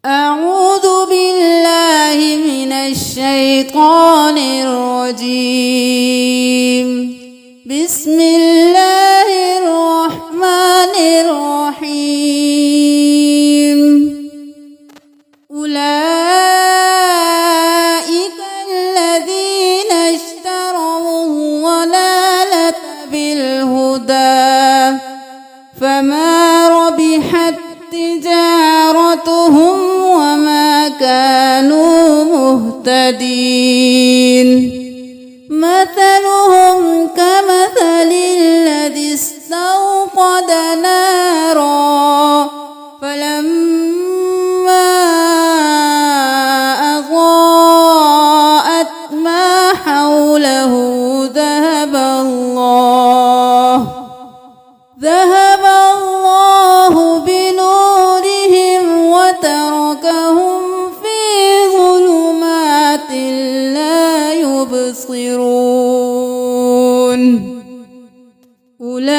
أعوذ بالله من الشيطان الرجيم. بسم الله الرحمن الرحيم. أولئك الذين اشتروا الضلالة بالهدى فما ربحت تجارتهم وما كانوا مهتدين. مثلهم كمثل الذي استوقد نارا فلما أضاءت ما حوله ذهب الله بنورهم وتركهم في ظلمات لا يبصرون. أولئك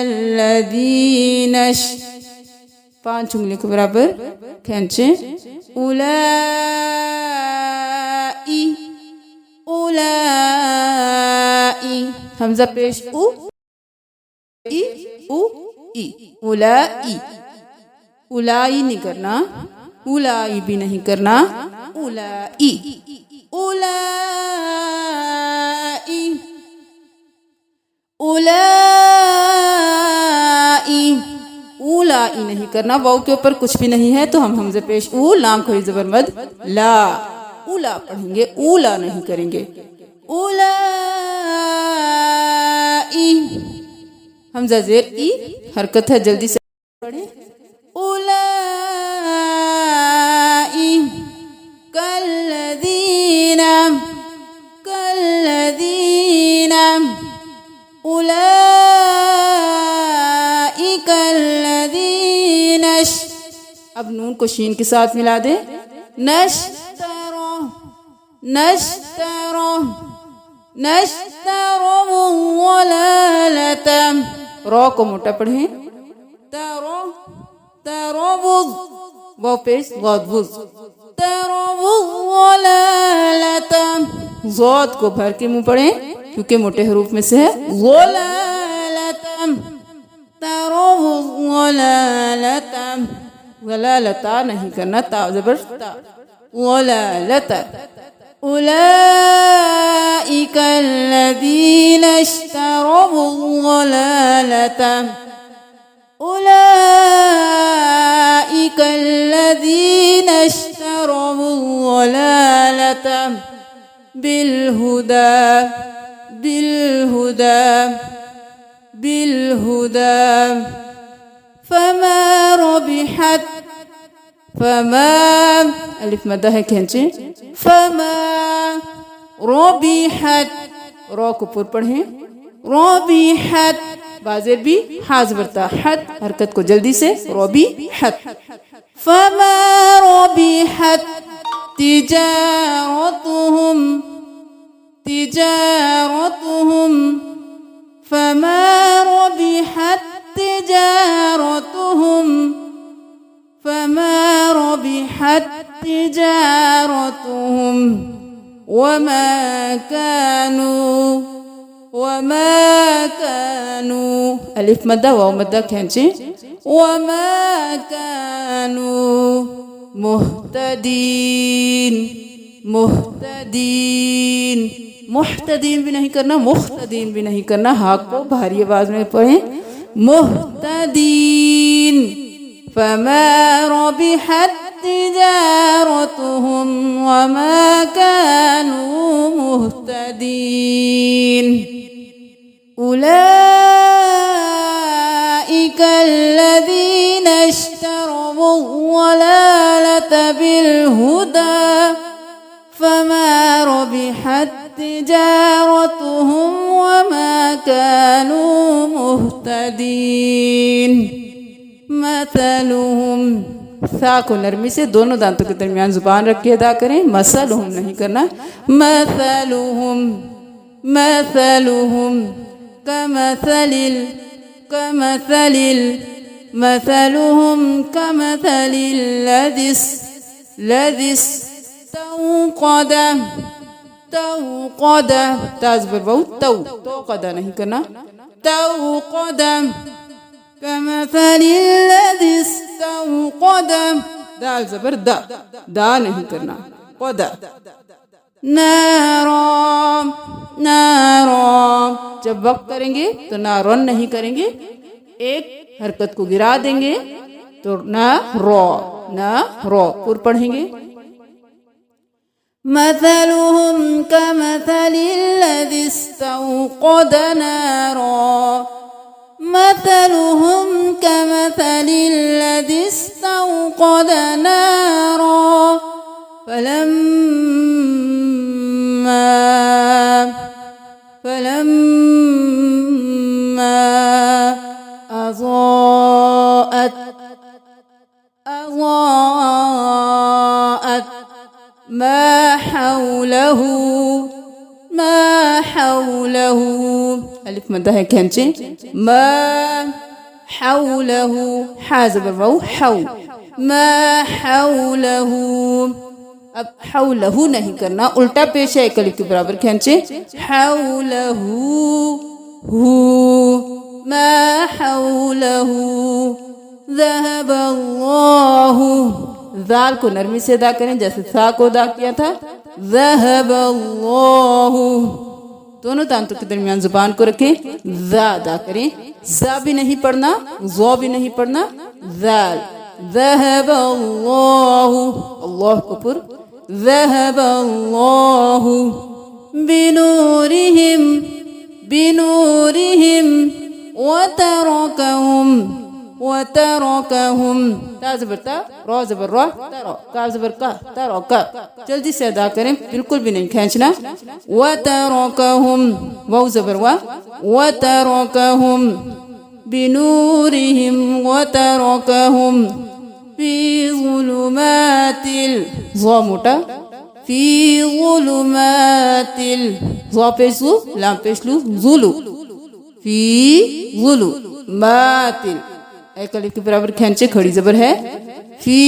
الذين पांच उंगली को बराबर खींचे. उलाई हमजा पेश उ ई उ ई. उलाई उलाई नहीं करना, उलाई भी नहीं करना. उलाई उलाई उलाई उलाई नहीं करना. वाव के ऊपर कुछ भी नहीं है तो हम हमजे पेश उ, लाम खड़ी जबर मद ला. उला पढ़ेंगे, उला नहीं करेंगे. उलाई हमजा जेर ई हरकत है, जल्दी से पढ़े. उलाई कल्लदीना कल्लदीना उलाई कल्लदीना. अब नून को शीन के साथ मिला दे. नश्तरो नश्तरो नश्तरो वलालतम. रो को मोटा पढ़े. तरो तरोबुज वो पेश गौदबुज. तरोबुज वलालतम. ज़ोद को भर के मुंह पढ़े क्योंकि मोटे हरूफ में से है. वलालतम तरोबुज वलालतम. वलालता नहीं करना, ता जबर ता. वलालता. أولئك الذين اشتروا الضلالة أولئك الذين اشتروا الضلالة بالهدى بالهدى بالهدى فما ربحت فما अलिफ मद्दा है खींचे. फमा रबिहत. रो को पुर पढ़े. रबिहत बाजेर भी हाज बरता. हत हरकत को जल्दी से. रबिहत. फमा रबिहत तिजारतुहुम तिजारतुहुम. फमा रबिहत तिजारतुहुम فما ربحت تجارتهم وما كانوا ألف مدى واو مدى كانشي. وما كانوا مهتدين مهتدين. मुहतदीन भी नहीं करना, मुख्तदीन भी नहीं करना. हाक को भारी आवाज में पढ़े. मुहतदीन. فما ربحت تجارتهم وما كانوا مهتدين. أولئك الذين اشتروا الضلالة بالهدى فما ربحت تجارتهم وما كانوا مهتدين. مثلهم सा को नरमी से दोनों दांतों के दरमियान जुबान रख के अदा करें. मसलहुम नहीं करना. मसलहुम मसलहुम कमसलिल कमसलिल मसलुहुम कमसलिल लज़ी तौक़द ताज़ बर बहु तौक़द नहीं करना तौक़द कमसलिल लज़ी तौक़द दाल ज़बर दा नहीं करना क़द नारा जब वक्त करेंगे तो नारन नहीं करेंगे, एक हरकत को गिरा देंगे तो ना रो पूर्व पढ़ेंगे। मसलुहुम कमसलिल लज़ी इस्तौक़द नारा मसलुहुम कमसलिल लज़ी इस्तौक़द नारा فلما أضاءت ما حوله ألف مدة है खींचे ما حوله حا زبر वाو ما حوله। अब हौलहू नहीं करना, उल्टा पेश है एक अलिफ के बराबर खींचे हौलहू हू मा हौलहू ज़हबल्लाहु ज़ाल को नरमी से अदा करें जैसे सा को अदा किया था ज़हबल्लाहु। दोनों तांतों के दरमियान जुबान को रखें, ज़ा अदा करें, ज़ा भी नहीं पढ़ना ज़ो भी नहीं पढ़ना ज़ाल ज़हबल्लाहु अल्लाह को पुर ज़हबल्लाहु बिनूरिहिम वतरकहुम ता ज़बर ता रो ज़बर रो तरो का ज़बर का तरो का जल्दी से अदा करें, बिल्कुल भी नहीं खींचना। वतरकहुम वाव ज़बर वा वतरकहुम बिनूरिहिम वतरकहुम फी ज़ुलुमातिल ज़ा मोटा फी ज़ुलुमातिल ज़ा पेशलू लाम पेशलू ज़ुलु फी ज़ुलुमातिल एक अलिफ के बराबर खींचे खड़ी ज़बर है फी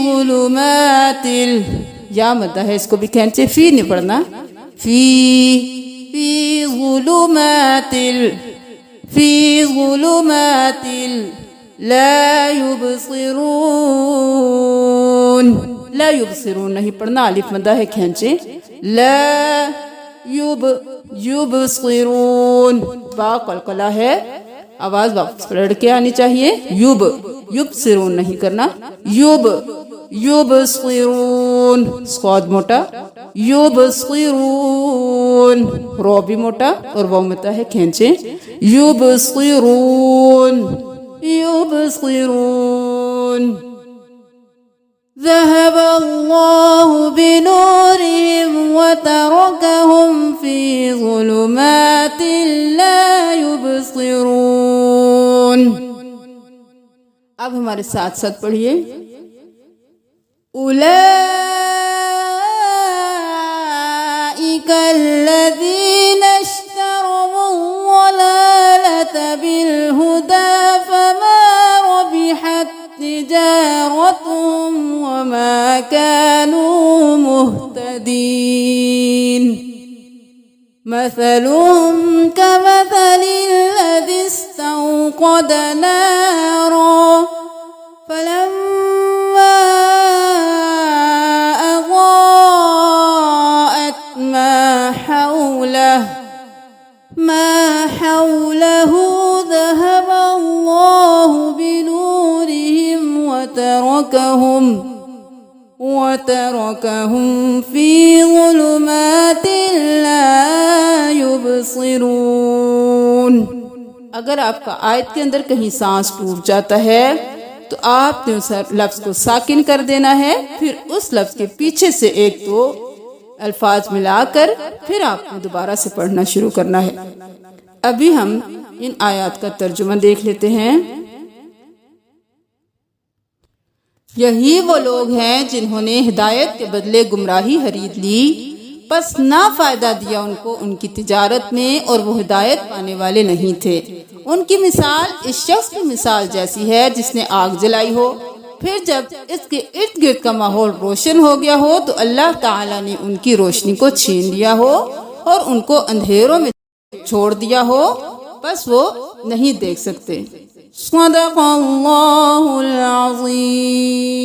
ज़ुलुमातिल या मद्दा है इसको भी खींचे फी नहीं पढ़ना फी ज़ुलुमातिल ला युबसिरून नहीं पढ़ना, अलिफ मद्दा है खींचे ला युबसिरून बा कलकला है, आवाज वापस पलट के आनी चाहिए। युबसिरून नहीं करना युबसिरून स्वाद मोटा युबसिरून रो भी मोटा और वो मता है खींचे युबसिरून ذهب الله بنورهم وتركهم في ظلمات لا يبصرون। अब हमारे साथ साथ पढ़िए उलाइका الذين اشتروا الضلالة بالهدى فما ربحت تجارتهم وما كانوا مهتدين مثلهم كمثل الذي استوقد نارا فلما أضاءت ما حوله ذهب الله بنورهم وتركهم في ظلمات لا يبصرون। अगर आपका आयत के अंदर कहीं सांस टूट जाता है तो आपने उस लफ्ज को साकिन कर देना है, फिर उस लफ्ज के पीछे से एक दो अल्फाज मिलाकर फिर आपने दोबारा से पढ़ना शुरू करना है। अभी हम इन आयत का तर्जुमा देख लेते हैं। यही वो लोग हैं जिन्होंने हिदायत के बदले गुमराही खरीद ली, बस ना फायदा दिया उनको उनकी तिजारत में और वो हिदायत पाने वाले नहीं थे। उनकी मिसाल इस शख्स की मिसाल जैसी है जिसने आग जलाई हो, फिर जब इसके इर्द गिर्द का माहौल रोशन हो गया हो तो अल्लाह ताला ने उनकी रोशनी को छीन लिया हो और उनको अंधेरों में छोड़ दिया हो, बस वो नहीं देख सकते। सदक़ल्लाहुल अज़ीम।